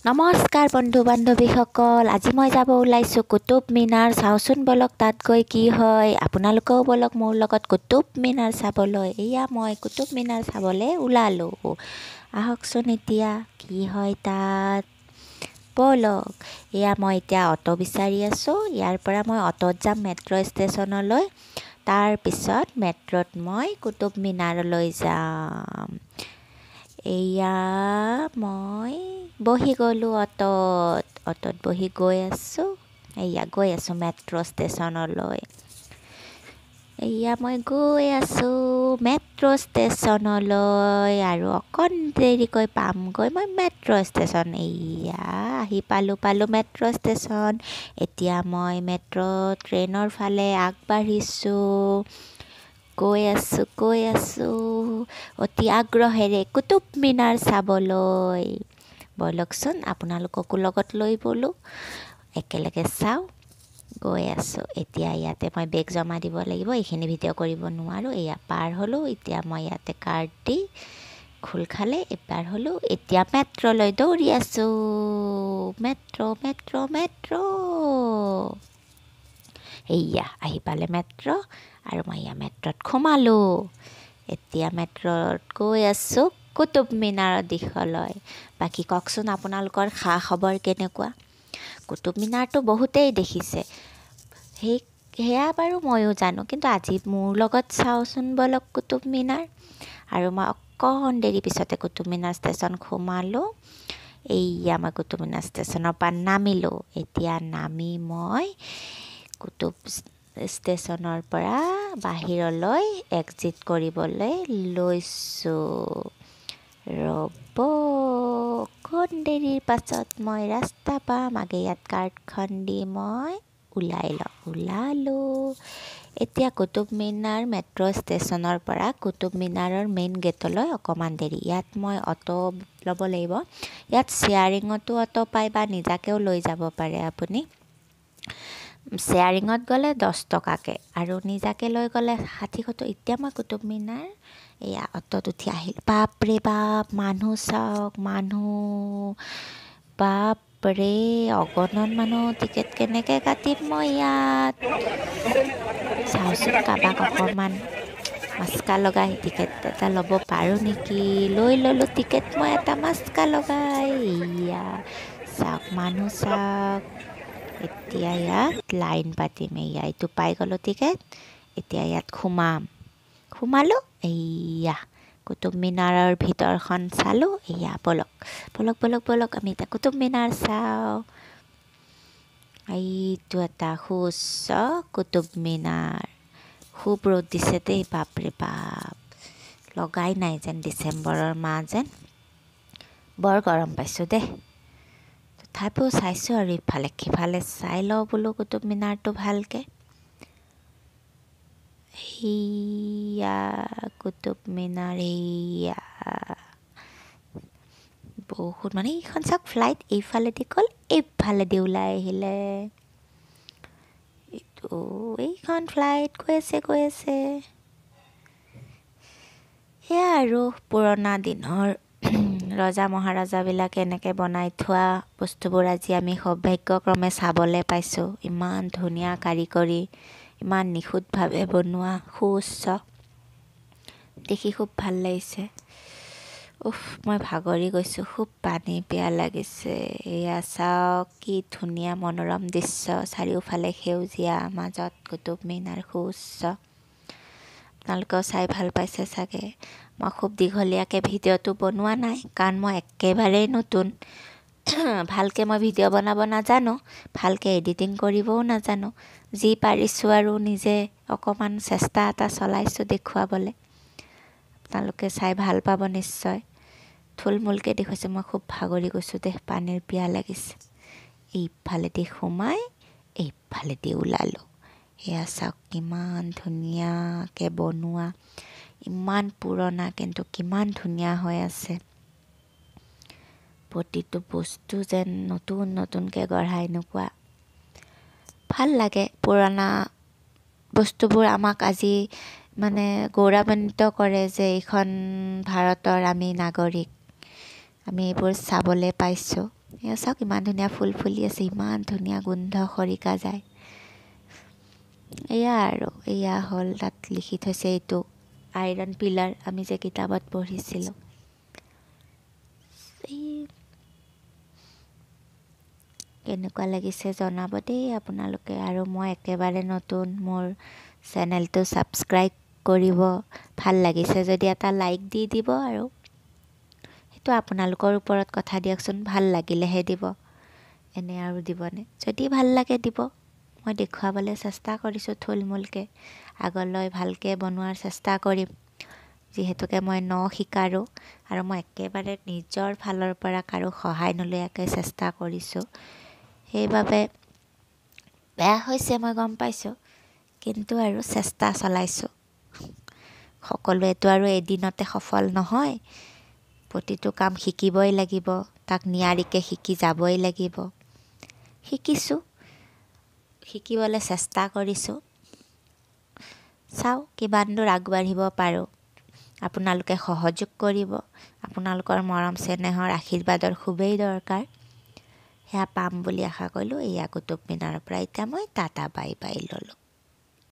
নমস্কাৰ বন্ধু বান্ধৱীসকল, আজি মই যাব ওলাইছোঁ কুতুব মিনাৰ। চাওঁচোন বলক তাত গৈ কি হয়। আপোনালোকেও বলক মোৰ লগত কুতুব মিনাৰ চাবলৈ। এয়া মই কুতুব মিনাৰ চাবলৈ ওলালোঁ। আহকচোন এতিয়া কি হয় তাত, বলক। এয়া মই এতিয়া অটো বিচাৰি আছোঁ। ইয়াৰ পৰা মই অটোত যাম মেট্ৰ' ষ্টেচনলৈ। তাৰপিছত মেট্ৰ'ত মই কুতুব মিনাৰলৈ যাম। এয়া মই বহি গ'লোঁ অটোত বহি গৈ আছোঁ। এয়া গৈ আছোঁ মেট্ৰ' ষ্টেচনলৈ। এয়া মই গৈ আছোঁ মেট্ৰ' ষ্টেচনলৈ, আৰু অকণ দেৰিকৈ পামগৈ মই মেট্ৰ' ষ্টেচন। এয়া আহি পালোঁ মেট্ৰ' ষ্টেচন। এতিয়া মই মেট্ৰ' ট্ৰেইনৰ ফালে আগবাঢ়িছোঁ। গৈ আছোঁ অতি আগ্ৰহেৰে কুতুব মিনাৰ চাবলৈ। বলকচোন আপোনালোককো লগত লৈ ব'লোঁ, একেলগে চাওঁ। গৈ আছোঁ। এতিয়া ইয়াতে মই বেগ জমা দিব লাগিব, এইখিনি ভিডিঅ' কৰিব নোৱাৰোঁ। এয়া পাৰ হ'লোঁ। এতিয়া মই ইয়াতে কাৰ্ড দি খোল খালে এপাৰ হ'লোঁ। এতিয়া মেট্ৰ'লৈ দৌৰি আছোঁ। মেট্ৰ'। এয়া আহি পালে মেট্ৰ', আৰু মই এয়া মেট্ৰ'ত সোমালোঁ। এতিয়া মেট্ৰ'ত গৈ আছোঁ কুতুব মিনাৰৰ দিশলৈ। বাকী কওকচোন আপোনালোকৰ খা খবৰ কেনেকুৱা? কুতুব মিনাৰটো বহুতেই দেখিছে, সেয়া বাৰু ময়ো জানো, কিন্তু আজি মোৰ লগত চাওঁচোন বলক কুতুব মিনাৰ। আৰু মই অকণ দেৰি পিছতে কুতুব মিনাৰ ষ্টেচন সোমালোঁ। এয়া মই কুতুব মিনাৰ ষ্টেচনৰ পৰা নামিলোঁ। এতিয়া নামি মই কুতুব ষ্টেচনৰ পৰা বাহিৰলৈ এক্সিট কৰিবলৈ লৈছোঁ। ৰ'ব, অকণ দেৰিৰ পাছত মই ৰাস্তা পাম। আগে ইয়াত কাৰ্ডখন দি মই ওলালোঁ। এতিয়া কুতুব মিনাৰ মেট্ৰ' ষ্টেচনৰ পৰা কুতুব মিনাৰৰ মেইন গেটলৈ অকণমান দেৰি। ইয়াত মই অটো ল'ব লাগিব। ইয়াত শ্বেয়াৰিঙতো অটো পায় বা নিজাকৈও লৈ যাব পাৰে আপুনি। শ্বেয়াৰিঙত গ'লে 10 টকাকৈ, আৰু নিজাকৈ লৈ গ'লে 60-70। এতিয়া মই কুতুব মিনাৰ এয়া অটোত উঠি আহিলোঁ। বাপৰে বাপ, মানুহ চাওক, বাপৰে অগণন মানুহ। টিকেট কেনেকৈ কাটিম মই ইয়াত? চাওঁচোন কাৰোবাক অকণমান মাস্কা লগাই টিকেট এটা ল'ব পাৰোঁ নেকি? লৈ ল'লোঁ টিকেট মই এটা মাস্কা লগাই। এয়া চাওক, মানুহ চাওক। এতিয়া ইয়াত লাইন পাতিম। এয়া এইটো পাই গ'লোঁ টিকেট। এতিয়া ইয়াত সোমালোঁ। এয়া কুতুব মিনাৰৰ ভিতৰখন চালোঁ। এয়া বলক আমি এতিয়া কুতুব মিনাৰ চাওঁ। এইটো এটা সুউচ্চ কুতুব মিনাৰ। খুব ৰ'দ দিছে দেই, বাপৰে বাপ। লগাই নাই যেন, ডিচেম্বৰৰ মাহ যেন। বৰ গৰম পাইছোঁ দেই। তথাপিও চাইছোঁ আৰু ইফালে সিফালে চাই লওঁ বোলো কুতুব মিনাৰটো ভালকৈ। এয়া কুতুব মিনাৰ, এয়া বহুত মানে। এইখন চাওক ফ্লাইট এইফালেদি গ'ল, এইফালেদি ওলাই আহিলে। এইখন ফ্লাইট গৈ আছে। এয়া আৰু পুৰণা দিনৰ ৰজা মহাৰজাবিলাকে এনেকৈ বনাই থোৱা বস্তুবোৰ আজি আমি সৌভাগ্যক্ৰমে চাবলৈ পাইছোঁ। ইমান ধুনীয়া কাৰিকৰী, ইমান নিখুঁতভাৱে বনোৱা, সুউচ্চ, দেখি খুব ভাল লাগিছে। মই ভাগৰি গৈছোঁ, খুব পানী পিয়া লাগিছে। এয়া চাওক কি ধুনীয়া মনোৰম দৃশ্য। চাৰিওফালে সেউজীয়া, মাজত কুতুব মিনাৰ সুউচ্চ। আপোনালোকেও চাই ভাল পাইছে চাগে। মই খুব দীঘলীয়াকৈ ভিডিঅ'টো বনোৱা নাই, কাৰণ মই একেবাৰেই নতুন। ভালকৈ মই ভিডিঅ' বনাব নাজানো, ভালকৈ এডিটিং কৰিবও নাজানো। যি পাৰিছোঁ আৰু নিজে অকণমান চেষ্টা এটা চলাইছোঁ দেখুৱাবলৈ। আপোনালোকে চাই ভাল পাব নিশ্চয়। থুলমূলকৈ দেখুৱাইছোঁ। মই খুব ভাগৰি গৈছোঁ দেই, পানীৰ পিয়াহ লাগিছে। এইফালেদি সোমাই এইফালেদি ওলালোঁ। এয়া চাওক কিমান ধুনীয়াকৈ বনোৱা, ইমান পুৰণা কিন্তু কিমান ধুনীয়া হৈ আছে। প্ৰতিটো বস্তু যেন নতুনকৈ গঢ়া, এনেকুৱা ভাল লাগে। পুৰণা বস্তুবোৰ আমাক আজি মানে গৌৰৱান্বিত কৰে যে এইখন ভাৰতৰ আমি নাগৰিক, আমি এইবোৰ চাবলৈ পাইছোঁ। এয়া চাওক ইমান ধুনীয়া ফুল ফুলি আছে, ইমান ধুনীয়া গোন্ধ খৰিকা যায়। এয়া আৰু এয়া হ'ল তাত লিখি থৈছে এইটো আইৰণ পিলাৰ, আমি যে কিতাপত পঢ়িছিলোঁ। এই কেনেকুৱা লাগিছে জনাব দেই আপোনালোকে। আৰু মই একেবাৰে নতুন, মোৰ চেনেলটো ছাবস্ক্ৰাইব কৰিব, ভাল লাগিছে যদি এটা লাইক দি দিব। আৰু সেইটো আপোনালোকৰ ওপৰত কথা দিয়কচোন, ভাল লাগিলেহে দিব, এনে আৰু দিবনে? যদি ভাল লাগে দিব। মই দেখুৱাবলৈ চেষ্টা কৰিছোঁ থুলমূলকৈ, আগলৈ ভালকৈ বনোৱাৰ চেষ্টা কৰিম, যিহেতুকে মই শিকাৰো আৰু মই একেবাৰে নিজৰ ফালৰ পৰা কাৰো সহায় নোলোৱাকৈ চেষ্টা কৰিছোঁ। সেইবাবে বেয়া হৈছে মই গম পাইছোঁ, কিন্তু আৰু চেষ্টা চলাইছোঁ। সকলোৱেতো আৰু এদিনতে সফল নহয়, প্ৰতিটো কাম শিকিবই লাগিব, তাক নিয়াৰিকৈ শিকি যাবই লাগিব। শিকিছোঁ, শিকিবলৈ চেষ্টা কৰিছোঁ, চাওঁ কিমান দূৰ আগবাঢ়িব পাৰোঁ। আপোনালোকে সহযোগ কৰিব, আপোনালোকৰ মৰম চেনেহৰ আশীৰ্বাদৰ খুবেই দৰকাৰ। সেয়া পাম বুলি আশা কৰিলোঁ। এয়া কুতুব মিনাৰৰ পৰা এতিয়া মই টাটা বাই বাই ল'লোঁ।